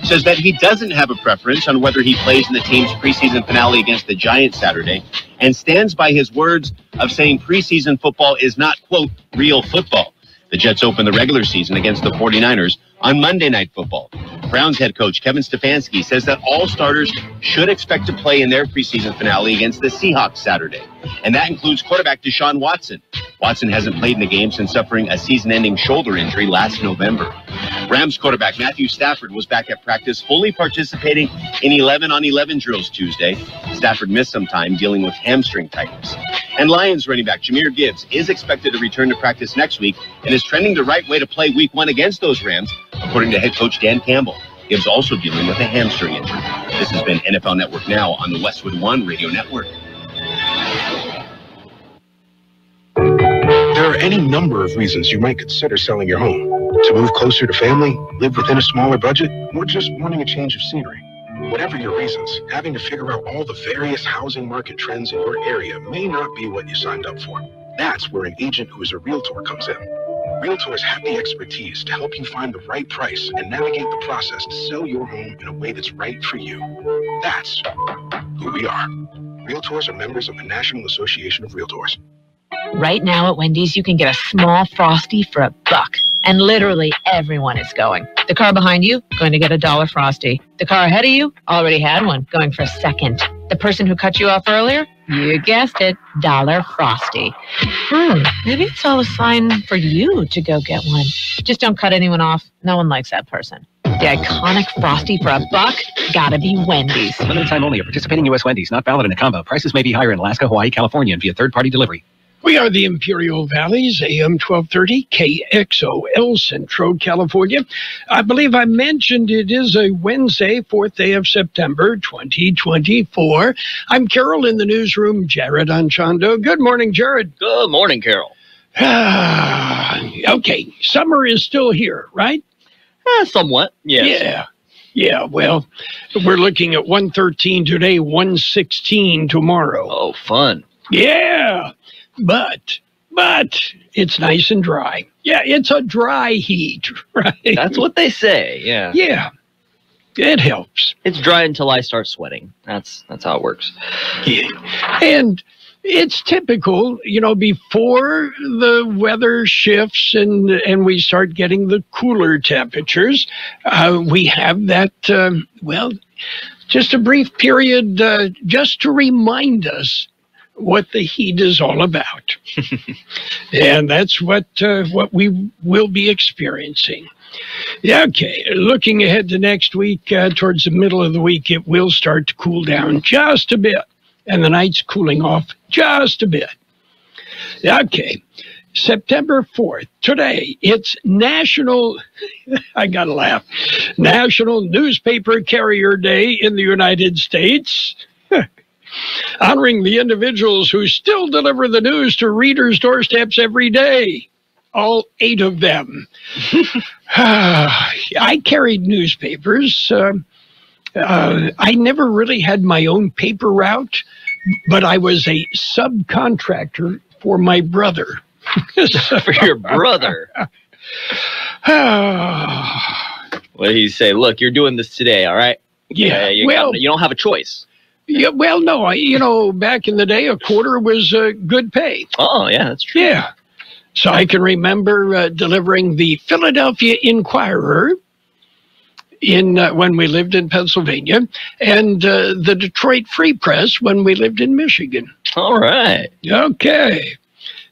says that he doesn't have a preference on whether he plays in the team's preseason finale against the Giants Saturday, and stands by his words of saying preseason football is not, quote, real football. The Jets open the regular season against the 49ers on Monday Night Football. Browns head coach Kevin Stefanski says that all starters should expect to play in their preseason finale against the Seahawks Saturday, and that includes quarterback Deshaun Watson. Watson hasn't played in the game since suffering a season-ending shoulder injury last November. Rams quarterback Matthew Stafford was back at practice, fully participating in 11-on-11 drills Tuesday. Stafford missed some time dealing with hamstring tightness. And Lions running back Jahmyr Gibbs is expected to return to practice next week and is trending the right way to play Week 1 against those Rams, according to head coach Dan Campbell. Gibbs also dealing with a hamstring injury. This has been NFL Network Now on the Westwood One Radio Network. There are any number of reasons you might consider selling your home. To move closer to family, live within a smaller budget, or just wanting a change of scenery. Whatever your reasons, having to figure out all the various housing market trends in your area may not be what you signed up for. That's where an agent who is a realtor comes in. Realtors have the expertise to help you find the right price and navigate the process to sell your home in a way that's right for you. That's who we are. Realtors are members of the National Association of Realtors. Right now at Wendy's, you can get a small Frosty for $1. And literally everyone is going. The car behind you, going to get $1 Frosty. The car ahead of you, already had one, going for a second. The person who cut you off earlier, you guessed it, $1 Frosty. Maybe it's all a sign for you to go get one. Just don't cut anyone off. No one likes that person. The iconic Frosty for $1, gotta be Wendy's. Limited time only at participating U.S. Wendy's. Not valid in a combo. Prices may be higher in Alaska, Hawaii, California, and via third-party delivery. We are the Imperial Valley's AM 1230 KXO El Centro, California. I believe I mentioned it is a Wednesday, 4th day of September, 2024. I'm Carroll in the newsroom, Jared Anchondo. Good morning, Jared. Good morning, Carroll. Okay, summer is still here, right? Somewhat, yes. Yeah, well, we're looking at 113 today, 116 tomorrow. Oh, fun. Yeah. But it's nice and dry. Yeah, it's a dry heat, right? That's what they say, yeah. Yeah, it helps. It's dry until I start sweating. That's how it works. Yeah. And it's typical, before the weather shifts and we start getting the cooler temperatures, we have that, just a brief period just to remind us what the heat is all about. And that's what we will be experiencing. Yeah, okay, looking ahead to next week, towards the middle of the week, it will start to cool down just a bit, and the night's cooling off just a bit. Okay, September 4th, today, it's National, I gotta laugh, National Newspaper Carrier Day in the United States. Honoring the individuals who still deliver the news to readers' doorsteps every day. All 8 of them. I carried newspapers. I never really had my own paper route, but I was a subcontractor for my brother. For your brother? What did he say? Look, you're doing this today, all right? Yeah. You don't have a choice. Yeah, well, no, back in the day, a quarter was good pay. Oh, yeah, that's true. Yeah. So I can remember delivering the Philadelphia Inquirer when we lived in Pennsylvania, and the Detroit Free Press when we lived in Michigan. All right. Okay.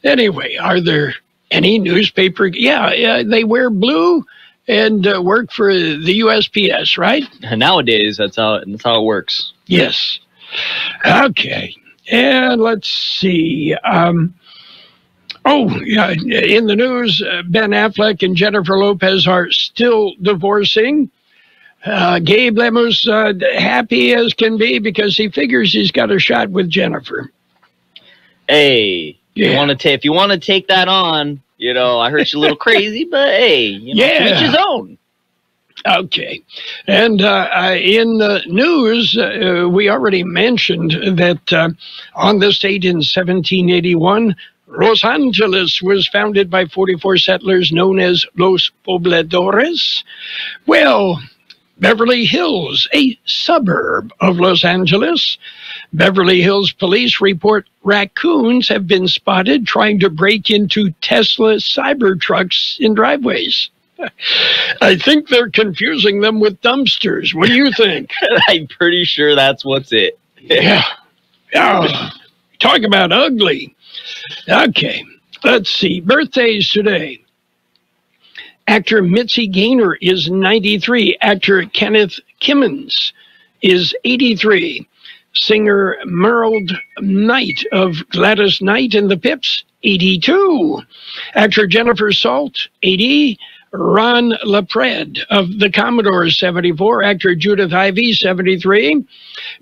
Anyway, are there any newspaper? Yeah, they wear blue and work for the USPS, right? Nowadays, that's how it works. Yes. Okay, and let's see. In the news, Ben Affleck and Jennifer Lopez are still divorcing. Gabe Lemus happy as can be because he figures he's got a shot with Jennifer. Hey, if you want to take that on, I heard you a little crazy, but hey, to each his own. Okay. And in the news, we already mentioned that on this date in 1781, Los Angeles was founded by 44 settlers known as Los Pobladores. Well, Beverly Hills, a suburb of Los Angeles. Beverly Hills police report raccoons have been spotted trying to break into Tesla Cybertrucks in driveways. I think they're confusing them with dumpsters. What do you think? I'm pretty sure that's what's it. Yeah. Oh, talk about ugly. Okay, let's see. Birthdays today. Actor Mitzi Gaynor is 93. Actor Kenneth Kimmons is 83. Singer Merle Knight of Gladys Knight and the Pips, 82. Actor Jennifer Salt, 80. Ron LaPred of the Commodores, 74. Actor Judith Ivey, 73.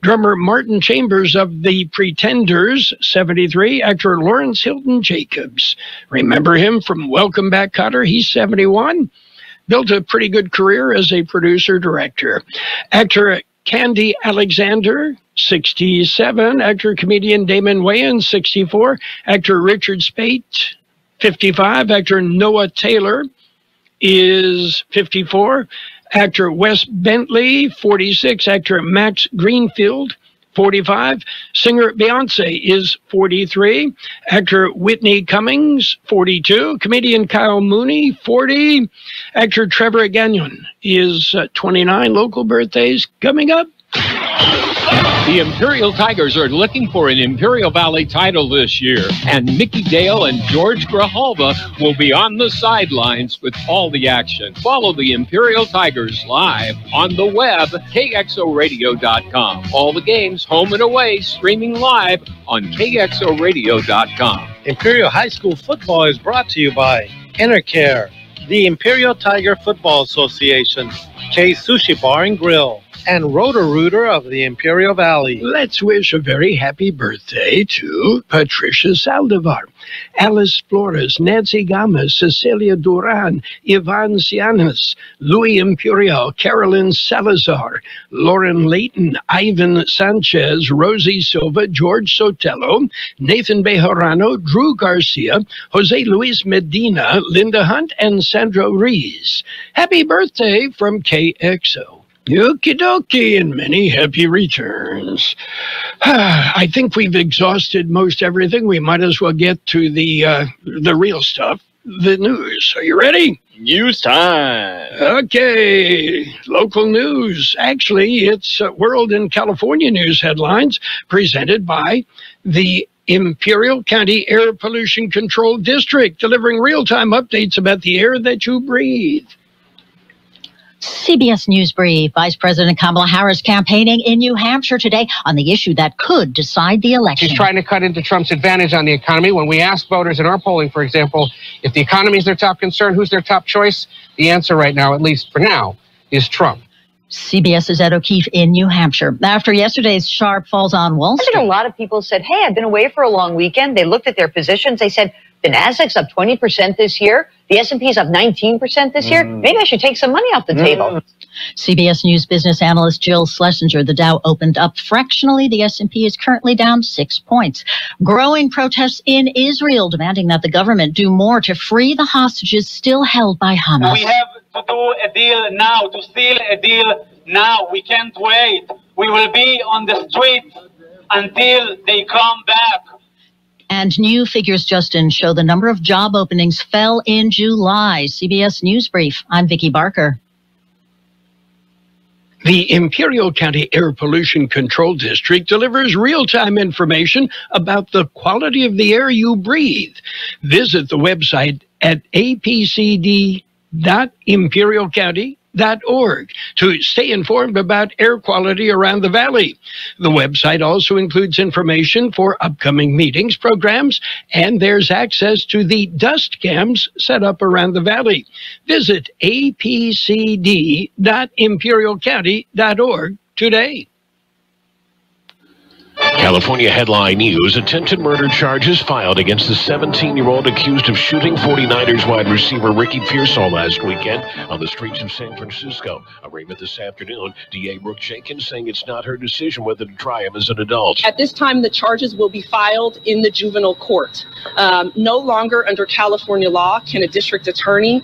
Drummer Martin Chambers of the Pretenders, 73. Actor Lawrence Hilton Jacobs. Remember him from Welcome Back, Kotter? He's 71. Built a pretty good career as a producer-director. Actor Candy Alexander, 67. Actor comedian Damon Wayans, 64. Actor Richard Speight, 55. Actor Noah Taylor is 54. Actor Wes Bentley, 46. Actor Max Greenfield, 45. Singer Beyonce is 43. Actor Whitney Cummings, 42. Comedian Kyle Mooney, 40. Actor Trevor Gagnon is 29. Local birthdays coming up. The Imperial Tigers are looking for an Imperial Valley title this year, and Mickey Dale and George Grijalva will be on the sidelines with all the action. Follow the Imperial Tigers live on the web, kxoradio.com. All the games, home and away, streaming live on kxoradio.com. Imperial High School football is brought to you by Intercare, the Imperial Tiger Football Association, K's Sushi Bar and Grill, and Roto-Rooter of the Imperial Valley. Let's wish a very happy birthday to Patricia Saldivar, Alice Flores, Nancy Gomez, Cecilia Duran, Ivan Cianas, Louis Imperial, Carolyn Salazar, Lauren Layton, Ivan Sanchez, Rosie Silva, George Sotelo, Nathan Bejarano, Drew Garcia, Jose Luis Medina, Linda Hunt, and Sandra Rees. Happy birthday from KXO. Okie dokie, and many happy returns. I think we've exhausted most everything. We might as well get to the real stuff, the news. Are you ready? News time. Okay, local news. Actually, it's World and California news headlines presented by the Imperial County Air Pollution Control District, delivering real-time updates about the air that you breathe. CBS News Brief. Vice President Kamala Harris campaigning in New Hampshire today on the issue that could decide the election. She's trying to cut into Trump's advantage on the economy. When we ask voters in our polling, for example, if the economy is their top concern, who's their top choice? The answer right now, at least for now, is Trump. CBS's Ed O'Keefe in New Hampshire. After yesterday's sharp falls on Wall Street. I think a lot of people said, hey, I've been away for a long weekend. They looked at their positions. They said, the Nasdaq's up 20% this year. The S&P's up 19% this year. Maybe I should take some money off the table. CBS News business analyst Jill Schlesinger. The Dow opened up fractionally. The S&P is currently down 6 points. Growing protests in Israel demanding that the government do more to free the hostages still held by Hamas. We have to do a deal now, to seal a deal now. We can't wait. We will be on the street until they come back. And new figures, Justin, show the number of job openings fell in July. CBS News Brief. I'm Vicki Barker. The Imperial County Air Pollution Control District delivers real-time information about the quality of the air you breathe. Visit the website at apcd.imperialcounty.org to stay informed about air quality around the valley. The website also includes information for upcoming meetings, programs, and there's access to the dust cams set up around the valley. Visit apcd.imperialcounty.org today. California headline news, attempted murder charges filed against the 17-year-old accused of shooting 49ers wide receiver Ricky Pearsall last weekend on the streets of San Francisco. Arraignment this afternoon. DA Brooke Jenkins saying it's not her decision whether to try him as an adult. At this time, the charges will be filed in the juvenile court. No longer under California law can a district attorney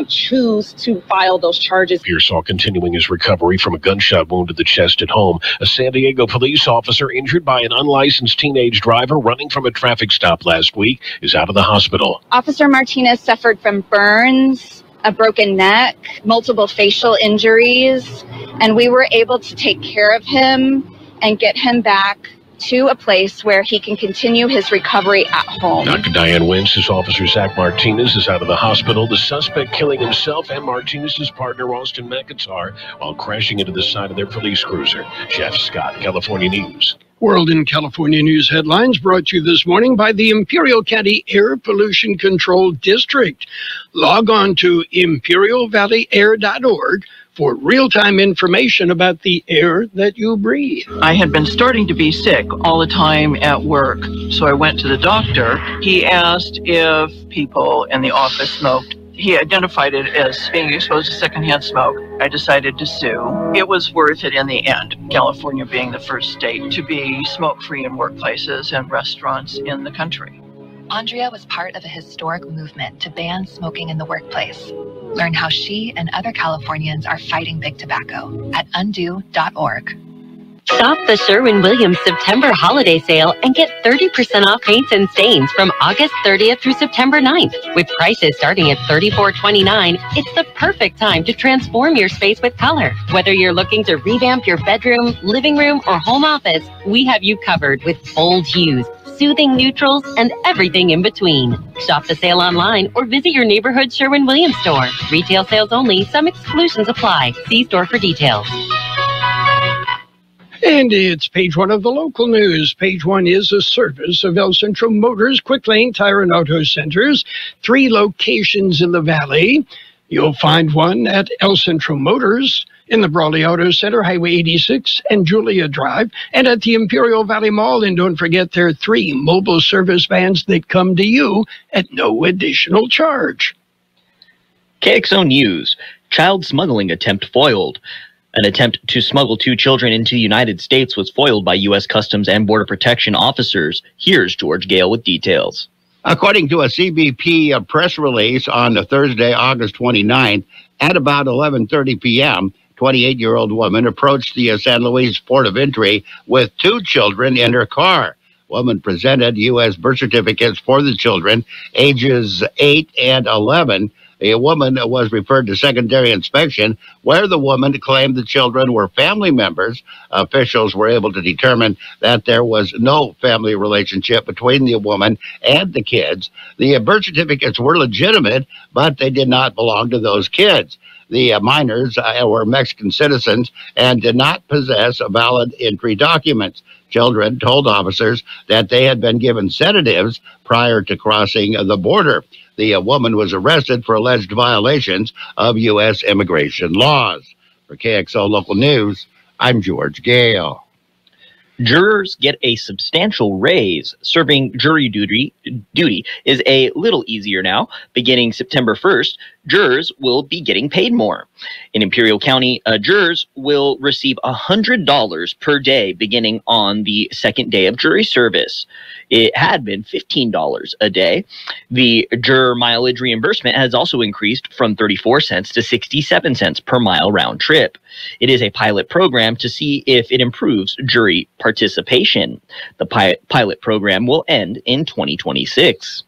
choose to file those charges. Pearsall continuing his recovery from a gunshot wound to the chest at home. A San Diego police officer injured by an unlicensed teenage driver running from a traffic stop last week is out of the hospital. Officer Martinez suffered from burns, a broken neck, multiple facial injuries, and we were able to take care of him and get him back to a place where he can continue his recovery at home. Dr. Diane Wentz says Officer Zach Martinez is out of the hospital. The suspect killing himself and Martinez's partner, Austin McIntyre, while crashing into the side of their police cruiser. Jeff Scott, California News. World in California News headlines brought to you this morning by the Imperial County Air Pollution Control District. Log on to imperialvalleyair.org for real-time information about the air that you breathe. I had been starting to be sick all the time at work, so I went to the doctor. He asked if people in the office smoked. He identified it as being exposed to secondhand smoke. I decided to sue. It was worth it in the end, California being the first state to be smoke-free in workplaces and restaurants in the country. Andrea was part of a historic movement to ban smoking in the workplace. Learn how she and other Californians are fighting big tobacco at undo.org. Shop the Sherwin-Williams September holiday sale and get 30% off paints and stains from August 30th through September 9th. With prices starting at $34.29, it's the perfect time to transform your space with color. Whether you're looking to revamp your bedroom, living room, or home office, we have you covered with bold hues, soothing neutrals, and everything in between. Shop the sale online or visit your neighborhood Sherwin-Williams store. Retail sales only. Some exclusions apply. See store for details. And it's page one of the local news. Page one is a service of El Centro Motors Quick Lane Tire and Auto Centers. 3 locations in the Valley. You'll find one at El Centro Motors in the Brawley Auto Center, Highway 86 and Julia Drive, and at the Imperial Valley Mall. And don't forget their 3 mobile service vans that come to you at no additional charge. Kxo News. Child smuggling attempt foiled. An attempt to smuggle 2 children into the United States was foiled by U.S. Customs and Border Protection officers. Here's George Gale with details. According to a CBP press release on Thursday, August 29th, at about 11:30 p.m., 28-year-old woman approached the San Luis port of entry with 2 children in her car. Woman presented U.S. birth certificates for the children, ages 8 and 11. A woman was referred to secondary inspection, where the woman claimed the children were family members. Officials were able to determine that there was no family relationship between the woman and the kids. The birth certificates were legitimate, but they did not belong to those kids. The minors were Mexican citizens and did not possess valid entry documents. Children told officers that they had been given sedatives prior to crossing the border. The woman was arrested for alleged violations of U.S. immigration laws. For KXO Local News, I'm George Gale. Jurors get a substantial raise. Serving jury duty is a little easier now. Beginning September 1st, jurors will be getting paid more. In Imperial County, jurors will receive $100 per day beginning on the second day of jury service. It had been $15 a day. The juror mileage reimbursement has also increased from 34 cents to 67 cents per mile round trip. It is a pilot program to see if it improves jury participation. The pilot program will end in 2026.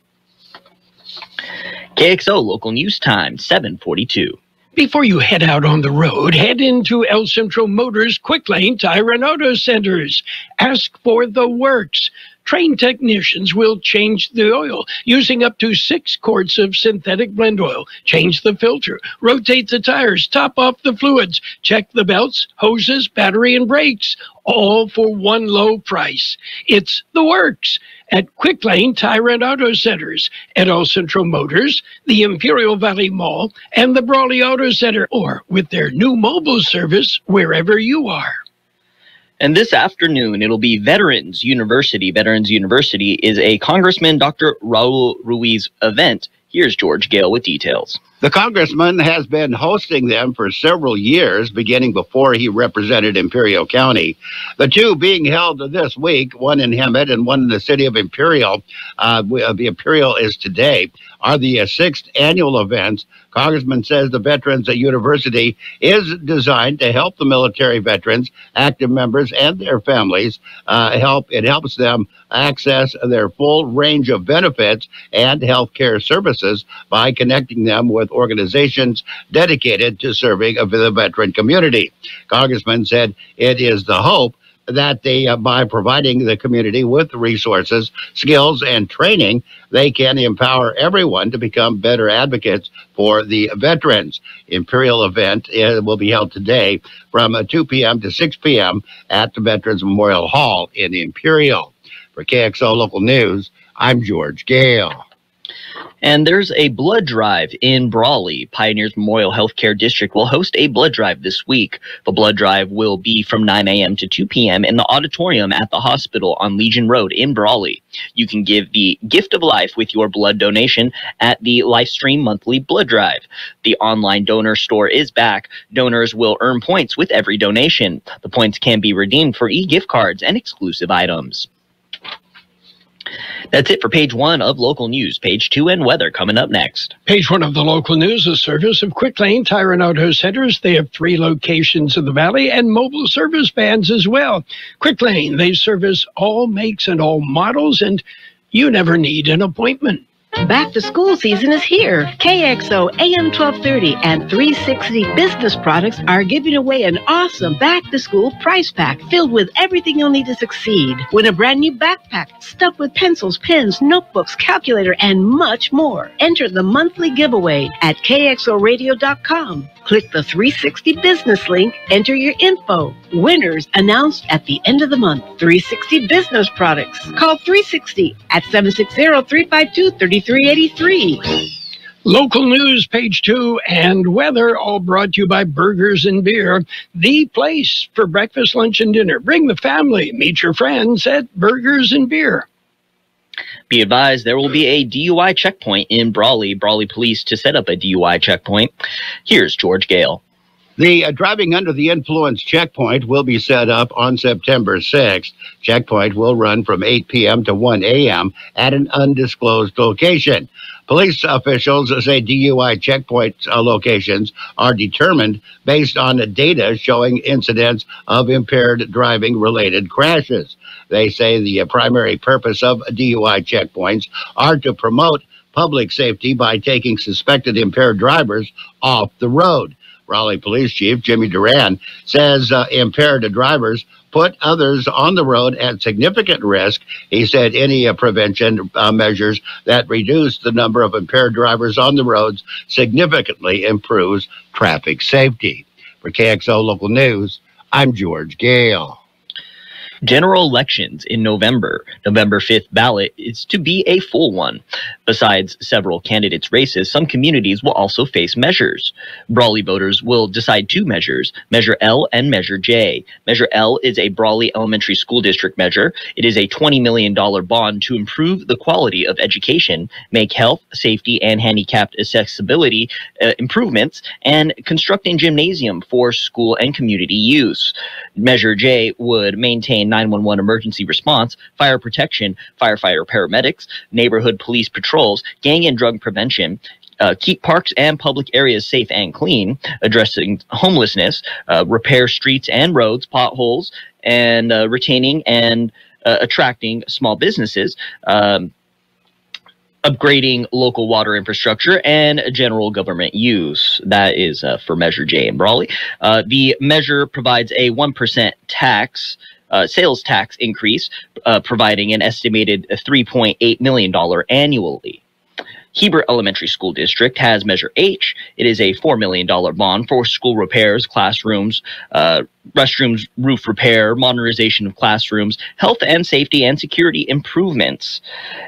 KXO Local News Time, 7:42. Before you head out on the road, head into El Centro Motors Quick Lane Tire and Auto Centers. Ask for the works. Trained technicians will change the oil using up to 6 quarts of synthetic blend oil. Change the filter, rotate the tires, top off the fluids, check the belts, hoses, battery, and brakes, all for one low price. It's the works at Quick Lane Tire and Auto Centers, at El Centro Motors, the Imperial Valley Mall, and the Brawley Auto Center, or with their new mobile service wherever you are. And this afternoon, it'll be Veterans University. Veterans University is a Congressman Dr. Raul Ruiz event. Here's George Gale with details. The congressman has been hosting them for several years, beginning before he represented Imperial County. The two being held this week, one in Hemet and one in the city of Imperial. The Imperial is today, are the sixth annual events. Congressman says the Veterans University is designed to help the military veterans, active members, and their families. It helps them access their full range of benefits and health care services by connecting them with organizations dedicated to serving the veteran community. Congressman said it is the hope that by providing the community with resources, skills, and training, they can empower everyone to become better advocates for the veterans. Imperial event will be held today from 2 p.m. to 6 p.m. at the Veterans Memorial Hall in Imperial. For KXO Local News, I'm George Gale. And there's a blood drive in Brawley. Pioneers Memorial Healthcare District will host a blood drive this week. The blood drive will be from 9 a.m. to 2 p.m. in the auditorium at the hospital on Legion Road in Brawley. You can give the gift of life with your blood donation at the Livestream Monthly Blood Drive. The online donor store is back. Donors will earn points with every donation. The points can be redeemed for e-gift cards and exclusive items. That's it for page 1 of local news. Page 2 and weather coming up next. Page 1 of the local news, a service of Quick Lane Tire and Auto Centers. They have 3 locations in the valley and mobile service vans as well. Quick Lane, they service all makes and all models, and you never need an appointment. Back to school season is here. KXO AM 1230 and 360 Business Products are giving away an awesome back to school price pack filled with everything you'll need to succeed. Win a brand new backpack stuffed with pencils, pens, notebooks, calculator, and much more. Enter the monthly giveaway at kxoradio.com. Click the 360 Business link, enter your info. Winners announced at the end of the month. 360 Business Products. Call 360 at 760-352-3383. Local news, page 2, and weather, all brought to you by Burgers and Beer, the place for breakfast, lunch, and dinner. Bring the family, meet your friends at Burgers and Beer. Be advised, there will be a DUI checkpoint in Brawley. Brawley Police to set up a DUI checkpoint. Here's George Gale. The driving under the influence checkpoint will be set up on September 6th. Checkpoint will run from 8 p.m. to 1 a.m. at an undisclosed location. Police officials say DUI checkpoint locations are determined based on data showing incidents of impaired driving-related crashes. They say the primary purpose of DUI checkpoints are to promote public safety by taking suspected impaired drivers off the road. Raleigh Police Chief Jimmy Duran says impaired drivers put others on the road at significant risk. He said any prevention measures that reduce the number of impaired drivers on the roads significantly improves traffic safety. For KXO Local News, I'm George Gale. General elections in November. November 5th ballot is to be a full one. Besides several candidates' races, some communities will also face measures. Brawley voters will decide 2 measures, Measure L and Measure J. Measure L is a Brawley Elementary School District measure. It is a $20 million bond to improve the quality of education, make health, safety, and handicapped accessibility improvements, and construct a gymnasium for school and community use. Measure J would maintain 911 emergency response, fire protection, firefighter paramedics, neighborhood police patrols, gang and drug prevention, keep parks and public areas safe and clean, addressing homelessness, repair streets and roads, potholes, and retaining and attracting small businesses, upgrading local water infrastructure, and general government use. That is for Measure J in Brawley. The measure provides a 1% tax, sales tax increase, providing an estimated $3.8 million annually. Heber Elementary School District has Measure H. It is a $4 million bond for school repairs, classrooms, restrooms, roof repair, modernization of classrooms, health and safety and security improvements.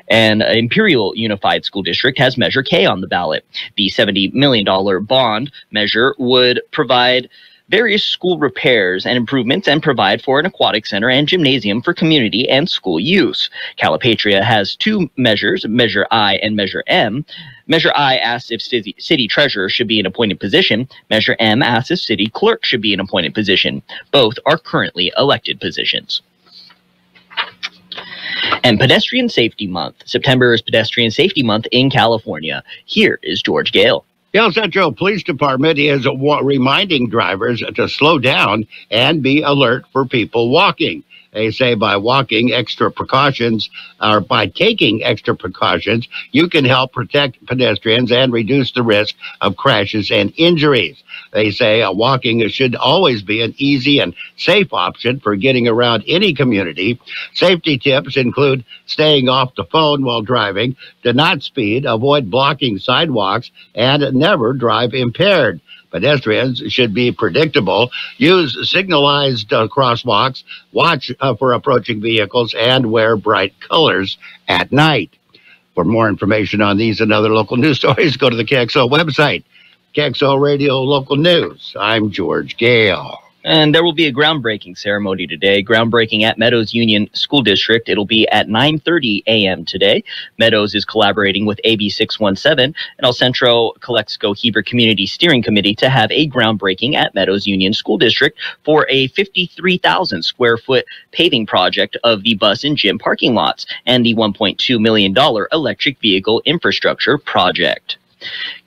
And Imperial Unified School District has Measure K on the ballot. The $70 million bond measure would provide various school repairs and improvements and provide for an aquatic center and gymnasium for community and school use. Calipatria has two measures, Measure I and Measure M. Measure I asks if city treasurer should be an appointed position. Measure M asks if city clerk should be an appointed position. Both are currently elected positions. And Pedestrian Safety Month. September is Pedestrian Safety Month in California. Here is George Gale. The El Centro Police Department is reminding drivers to slow down and be alert for people walking. They say by taking extra precautions, you can help protect pedestrians and reduce the risk of crashes and injuries. They say walking should always be an easy and safe option for getting around any community. Safety tips include staying off the phone while driving, do not speed, avoid blocking sidewalks, and never drive impaired. Pedestrians should be predictable, use signalized crosswalks, watch for approaching vehicles, and wear bright colors at night. For more information on these and other local news stories, go to the Kxo website. Kxo Radio Local News. I'm George Gale. And there will be a groundbreaking ceremony today, groundbreaking at Meadows Union School District. It'll be at 9:30 a.m. today. Meadows is collaborating with AB 617 and El Centro Calexico Heber Community Steering Committee to have a groundbreaking at Meadows Union School District for a 53,000 square foot paving project of the bus and gym parking lots and the $1.2 million electric vehicle infrastructure project.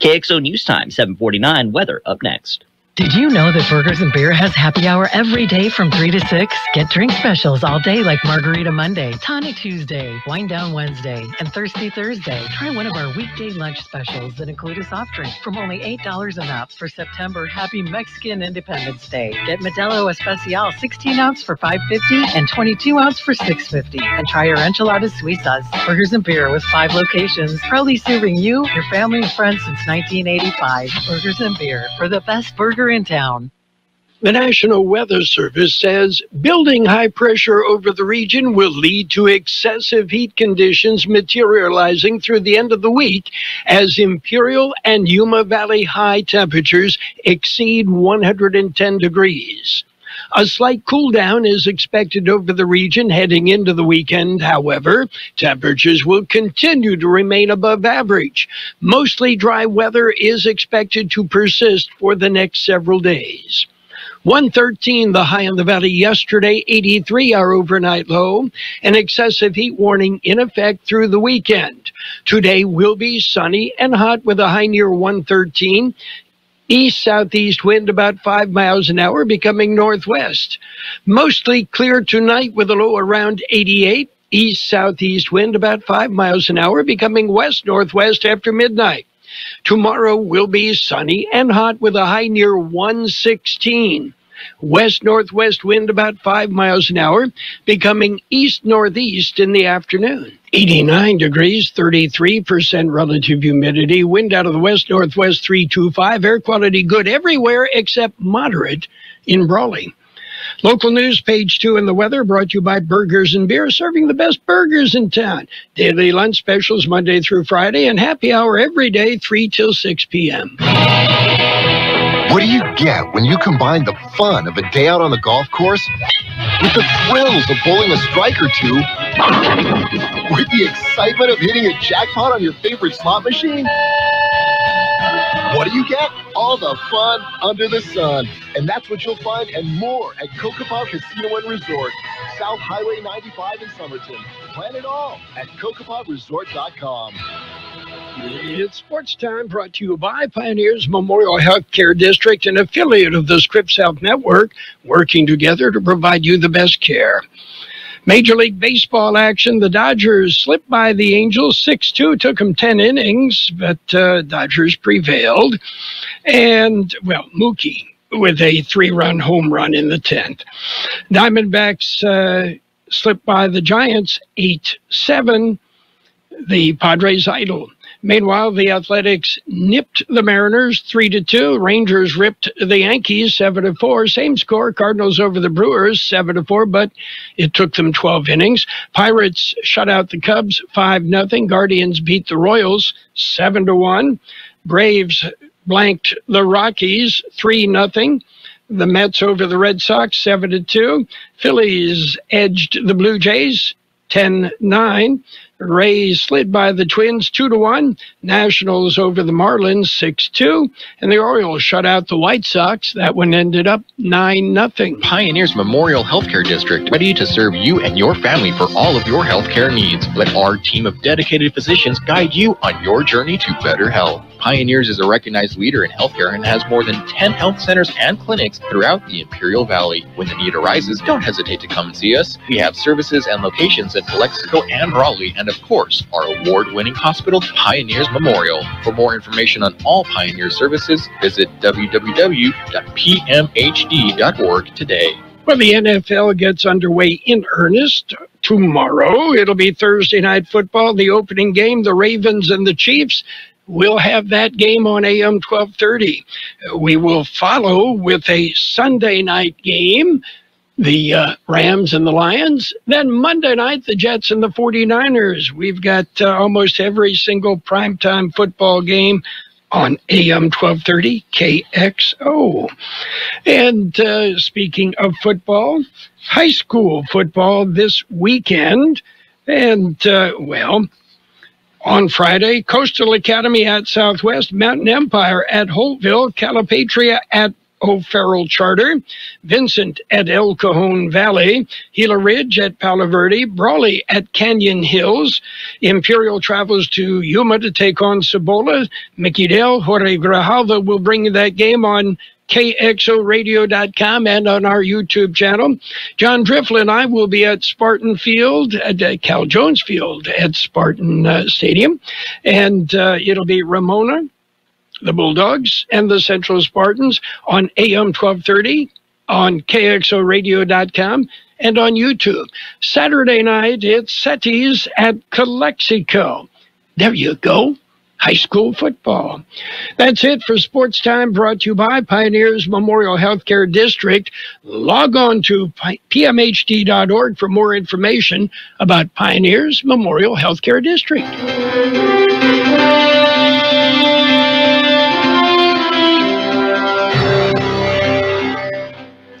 KXO News Time, 7:49. Weather up next. Did you know that Burgers and Beer has happy hour every day from 3 to 6? Get drink specials all day like Margarita Monday, Tonic Tuesday, Wine Down Wednesday, and Thirsty Thursday. Try one of our weekday lunch specials that include a soft drink from only $8 and up for September Happy Mexican Independence Day. Get Modelo Especial 16 ounce for $5.50 and 22 ounce for $6.50. And try our enchiladas suizas. Burgers and Beer with 5 locations, proudly serving you, your family, and friends since 1985. Burgers and Beer for the best burger in town. The National Weather Service says building high pressure over the region will lead to excessive heat conditions materializing through the end of the week as Imperial and Yuma Valley high temperatures exceed 110 degrees. A slight cool down is expected over the region heading into the weekend. However, temperatures will continue to remain above average. Mostly dry weather is expected to persist for the next several days. 113 the high in the valley yesterday, 83 our overnight low. An excessive heat warning in effect through the weekend. Today will be sunny and hot with a high near 113. East-southeast wind about 5 miles an hour, becoming northwest. Mostly clear tonight with a low around 88. East-southeast wind about 5 miles an hour, becoming west-northwest after midnight. Tomorrow will be sunny and hot with a high near 116. West-northwest wind about 5 miles an hour, becoming east-northeast in the afternoon. 89 degrees, 33% relative humidity, wind out of the west-northwest 325, air quality good everywhere except moderate in Brawley. Local news, page 2 in the weather, brought to you by Burgers and Beer, serving the best burgers in town. Daily lunch specials Monday through Friday, and happy hour every day, 3 till 6 p.m. What do you get when you combine the fun of a day out on the golf course with the thrills of bowling a strike or two with the excitement of hitting a jackpot on your favorite slot machine? What do you get? All the fun under the sun. And that's what you'll find and more at Kokopah Casino and Resort, South Highway 95 in Somerton. Plan it all at CokopahResort.com. It's sports time, brought to you by Pioneers Memorial Healthcare District, an affiliate of the Scripps Health Network, working together to provide you the best care. Major League Baseball action, the Dodgers slipped by the Angels 6-2, took them 10 innings, but Dodgers prevailed. And, well, Mookie with a 3-run home run in the 10th. Diamondbacks slipped by the Giants 8-7, the Padres idle. Meanwhile, the Athletics nipped the Mariners 3-2. Rangers ripped the Yankees 7-4. Same score, Cardinals over the Brewers 7-4, but it took them 12 innings. Pirates shut out the Cubs 5-0. Guardians beat the Royals 7-1. Braves blanked the Rockies 3-0. The Mets over the Red Sox 7-2. Phillies edged the Blue Jays 10-9. Rays slid by the Twins 2-1. Nationals over the Marlins 6-2. And the Orioles shut out the White Sox. That one ended up 9-0. Pioneers Memorial Healthcare District, ready to serve you and your family for all of your healthcare needs. Let our team of dedicated physicians guide you on your journey to better health. Pioneers is a recognized leader in healthcare and has more than 10 health centers and clinics throughout the Imperial Valley. When the need arises, don't hesitate to come and see us. We have services and locations in Calexico and Raleigh, and of course, our award-winning hospital, Pioneers Memorial. For more information on all Pioneer services, visit www.pmhd.org today. Well, the NFL gets underway in earnest tomorrow. It'll be Thursday Night Football, the opening game, the Ravens and the Chiefs. We'll have that game on AM 1230. We will follow with a Sunday night game, the Rams and the Lions. Then Monday night, the Jets and the 49ers. We've got almost every single primetime football game on AM 1230 KXO. And speaking of football, high school football this weekend. And, on Friday, Coastal Academy at Southwest, Mountain Empire at Holtville, Calipatria at O'Farrell Charter, Vincent at El Cajon Valley, Gila Ridge at Palo Verde, Brawley at Canyon Hills. Imperial travels to Yuma to take on Cibola. Mickey Dale, Jorge Grijalva will bring you that game on KXORadio.com and on our YouTube channel. John Driflin and I will be at Spartan Field, at Cal Jones Field at Spartan Stadium. And it'll be Ramona, the Bulldogs, and the Central Spartans on AM 1230, on KXORadio.com, and on YouTube. Saturday night, it's Setties at Calexico. There you go. High school football. That's it for Sports Time, brought to you by Pioneers Memorial Healthcare District. Log on to pmhd.org for more information about Pioneers Memorial Healthcare District.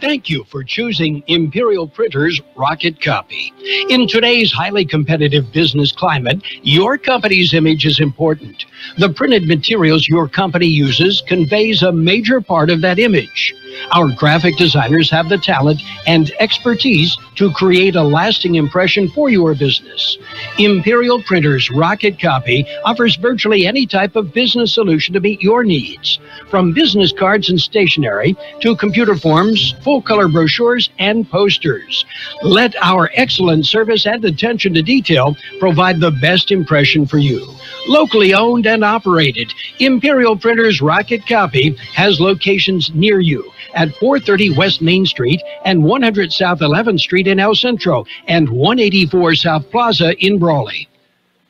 Thank you for choosing Imperial Printers Rocket Copy. In today's highly competitive business climate, your company's image is important. The printed materials your company uses conveys a major part of that image. Our graphic designers have the talent and expertise to create a lasting impression for your business. Imperial Printers Rocket Copy offers virtually any type of business solution to meet your needs, from business cards and stationery to computer forms, full-color brochures, and posters. Let our excellent service and attention to detail provide the best impression for you. Locally owned and operated, Imperial Printers Rocket Copy has locations near you at 430 West Main Street and 100 South 11th Street in El Centro and 184 South Plaza in Brawley.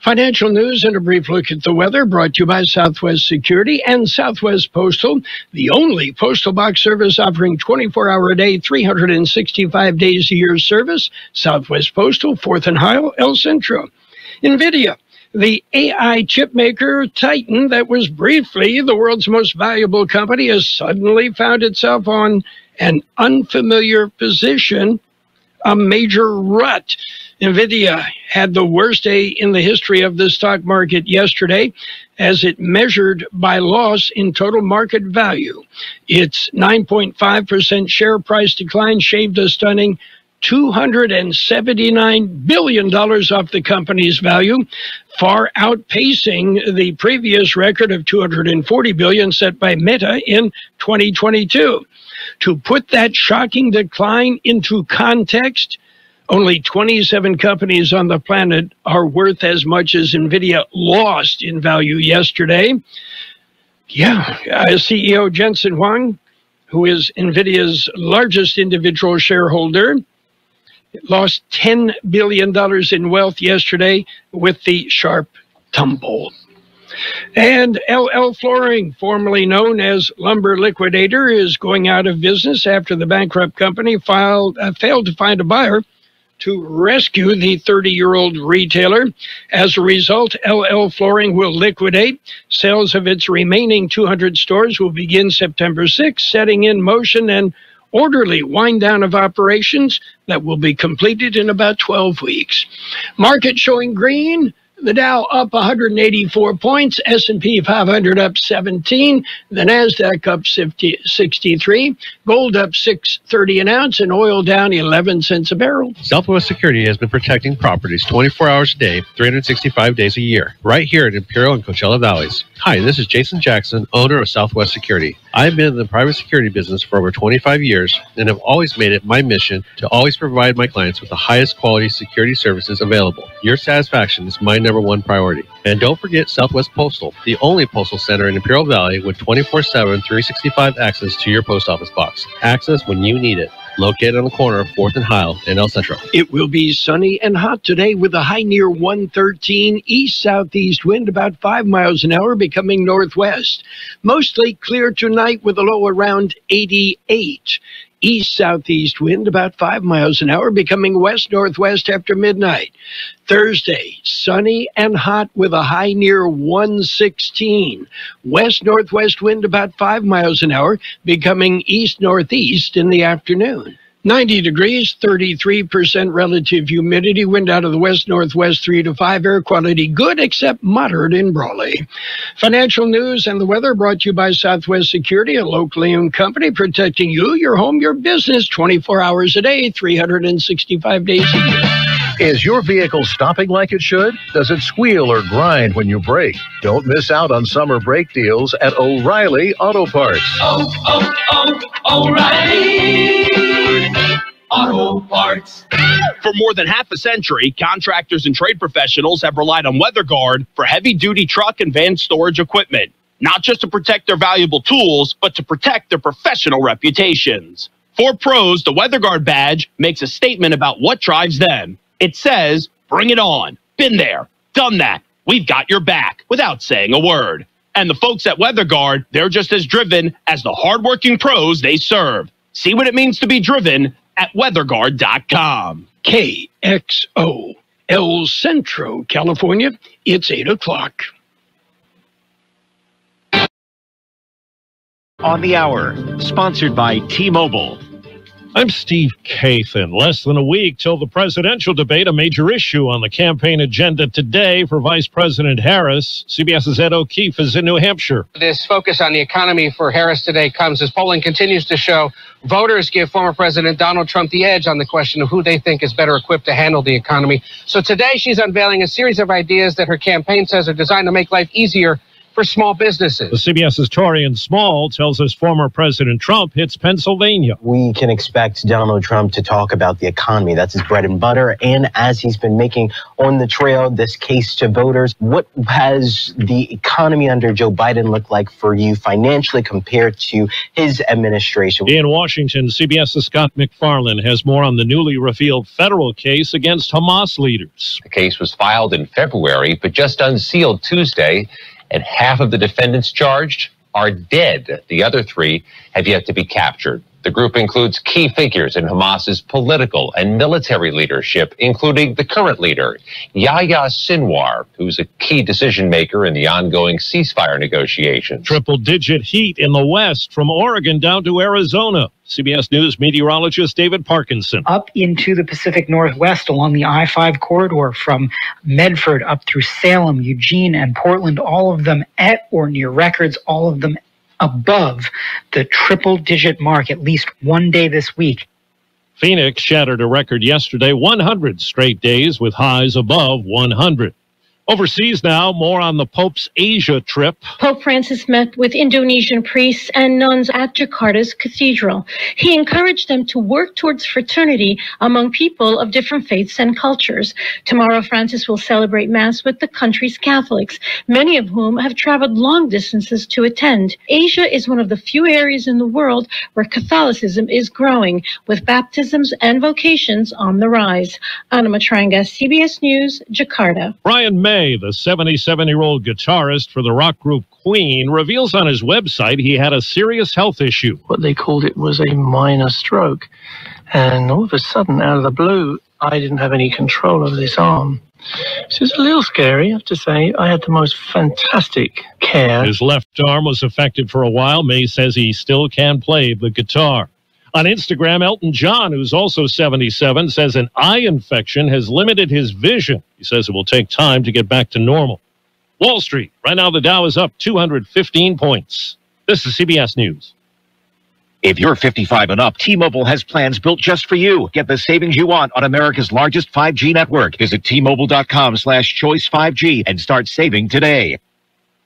Financial news and a brief look at the weather brought to you by Southwest Security and Southwest Postal, the only postal box service offering 24-hour-a-day, 365 days a year service. Southwest Postal, 4th and Heil, El Centro. NVIDIA, the AI chip maker Titan that was briefly the world's most valuable company, has suddenly found itself on an unfamiliar position, a major rut. NVIDIA had the worst day in the history of the stock market yesterday as it measured by loss in total market value. Its 9.5% share price decline shaved a stunning $279 billion off the company's value, far outpacing the previous record of $240 billion set by Meta in 2022. To put that shocking decline into context, only 27 companies on the planet are worth as much as NVIDIA lost in value yesterday. CEO Jensen Huang, who is NVIDIA's largest individual shareholder, lost $10 billion in wealth yesterday with the sharp tumble. And LL Flooring, formerly known as Lumber Liquidator, is going out of business after the bankrupt company failed to find a buyer to rescue the 30-year-old retailer. As a result, LL Flooring will liquidate. Sales of its remaining 200 stores will begin September 6th, setting in motion an orderly wind down of operations that will be completed in about 12 weeks. Market showing green. The Dow up 184 points, S&P 500 up 17, the Nasdaq up 63, gold up $6.30 an ounce, and oil down 11 cents a barrel. Southwest Security has been protecting properties 24 hours a day, 365 days a year, right here at Imperial and Coachella Valleys. Hi, this is Jason Jackson, owner of Southwest Security. I've been in the private security business for over 25 years and have always made it my mission to always provide my clients with the highest quality security services available. Your satisfaction is my number one priority. And don't forget Southwest Postal, the only postal center in Imperial Valley with 24/7, 365 access to your post office box. Access when you need it. Located on the corner of 4th and Heil in El Centro. It will be sunny and hot today with a high near 113, east-southeast wind about 5 miles an hour becoming northwest. Mostly clear tonight with a low around 88. East-southeast wind about 5 miles an hour becoming west-northwest after midnight. Thursday, sunny and hot with a high near 116. West-northwest wind about 5 miles an hour becoming east-northeast in the afternoon. 90 degrees, 33% relative humidity, wind out of the west-northwest 3 to 5, air quality good except moderate in Brawley. Financial news and the weather brought to you by Southwest Security, a locally owned company protecting you, your home, your business 24 hours a day, 365 days a year. Is your vehicle stopping like it should? Does it squeal or grind when you brake? Don't miss out on summer brake deals at O'Reilly Auto Parts. O'Reilly Auto Parts. For more than half a century, contractors and trade professionals have relied on WeatherGuard for heavy-duty truck and van storage equipment, not just to protect their valuable tools, but to protect their professional reputations. For pros, the WeatherGuard badge makes a statement about what drives them. It says, "Bring it on. Been there. Done that. We've got your back," without saying a word. And the folks at WeatherGuard, they're just as driven as the hardworking pros they serve. See what it means to be driven at weatherguard.com. KXO, El Centro, California. It's 8 o'clock. On the Hour, sponsored by T-Mobile. I'm Steve Kathan. Less than a week till the presidential debate, a major issue on the campaign agenda today for Vice President Harris. CBS's Ed O'Keefe is in New Hampshire. This focus on the economy for Harris today comes as polling continues to show voters give former President Donald Trump the edge on the question of who they think is better equipped to handle the economy. So today she's unveiling a series of ideas that her campaign says are designed to make life easier for small businesses. The CBS's Torian Small tells us former President Trump hits Pennsylvania. We can expect Donald Trump to talk about the economy. That's his bread and butter. And as he's been making on the trail this case to voters, what has the economy under Joe Biden looked like for you financially compared to his administration? In Washington, CBS's Scott McFarlane has more on the newly revealed federal case against Hamas leaders. The case was filed in February, but just unsealed Tuesday. And half of the defendants charged are dead. The other 3 have yet to be captured. The group includes key figures in Hamas's political and military leadership, including the current leader, Yahya Sinwar, who's a key decision maker in the ongoing ceasefire negotiations. Triple-digit heat in the west from Oregon down to Arizona. CBS News meteorologist David Parkinson. Up into the Pacific Northwest along the I-5 corridor from Medford up through Salem, Eugene, and Portland, all of them at or near records, all of them above the triple-digit mark at least one day this week. Phoenix shattered a record yesterday, 100 straight days with highs above 100. Overseas now, more on the Pope's Asia trip. Pope Francis met with Indonesian priests and nuns at Jakarta's cathedral. He encouraged them to work towards fraternity among people of different faiths and cultures. Tomorrow, Francis will celebrate Mass with the country's Catholics, many of whom have traveled long distances to attend. Asia is one of the few areas in the world where Catholicism is growing, with baptisms and vocations on the rise. Anna Matranga, CBS News, Jakarta. Brian May, the 77-year-old guitarist for the rock group Queen, reveals on his website he had a serious health issue. What they called it was a minor stroke. And all of a sudden, out of the blue, I didn't have any control of this arm. So it's a little scary, I have to say. I had the most fantastic care. His left arm was affected for a while. May says he still can play the guitar. On Instagram, Elton John, who's also 77, says an eye infection has limited his vision. He says it will take time to get back to normal. Wall Street, right now the Dow is up 215 points. This is CBS News. If you're 55 and up, T-Mobile has plans built just for you. Get the savings you want on America's largest 5G network. Visit T-Mobile.com/choice5G and start saving today.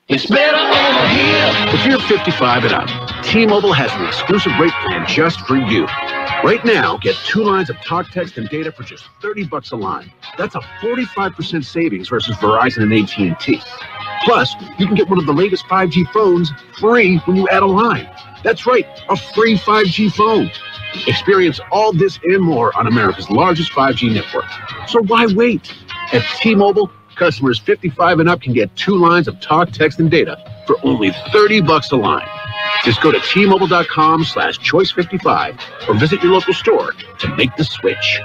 It's better over here. If you're 55 and up, T-Mobile has an exclusive rate plan just for you. Right now, get 2 lines of talk, text, and data for just $30 a line. That's a 45% savings versus Verizon and AT&T. Plus, you can get one of the latest 5G phones free when you add a line. That's right, a free 5G phone. Experience all this and more on America's largest 5G network. So why wait? At T-Mobile, customers 55 and up can get 2 lines of talk, text, and data for only $30 a line. Just go to T-Mobile.com/choice55 or visit your local store to make the switch.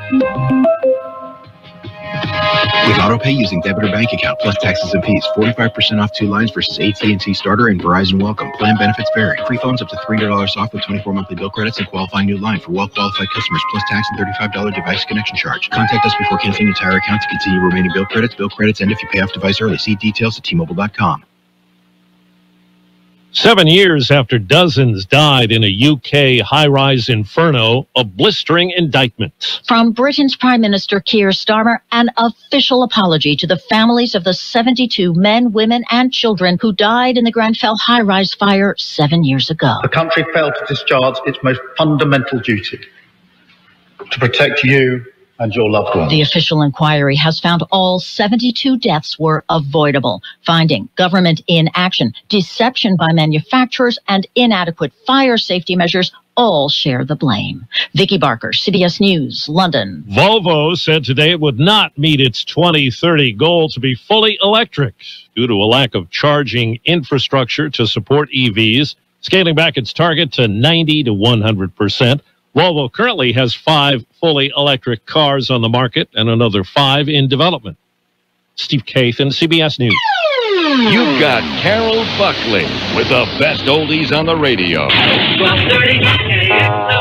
With AutoPay using debit or bank account plus taxes and fees, 45% off 2 lines versus AT&T Starter and Verizon Welcome. Plan benefits vary. Free phones up to $300 off with 24 monthly bill credits and qualifying new line for well-qualified customers plus tax and $35 device connection charge. Contact us before canceling your entire account to continue remaining bill credits. Bill credits end if you pay off device early. See details at T-Mobile.com. 7 years after dozens died in a UK high-rise inferno, a blistering indictment. From Britain's Prime Minister Keir Starmer, an official apology to the families of the 72 men, women, and children who died in the Grenfell high-rise fire 7 years ago. The country failed to discharge its most fundamental duty, to protect you and your loved ones. The official inquiry has found all 72 deaths were avoidable, finding government inaction, deception by manufacturers, and inadequate fire safety measures all share the blame. Vicky Barker, CBS News, London. Volvo said today it would not meet its 2030 goal to be fully electric due to a lack of charging infrastructure to support EVs, scaling back its target to 90 to 100%. Volvo currently has 5 fully electric cars on the market and another 5 in development. Steve Kathan, CBS News. You've got Carroll Buckley with the best oldies on the radio. 12:30 KXO.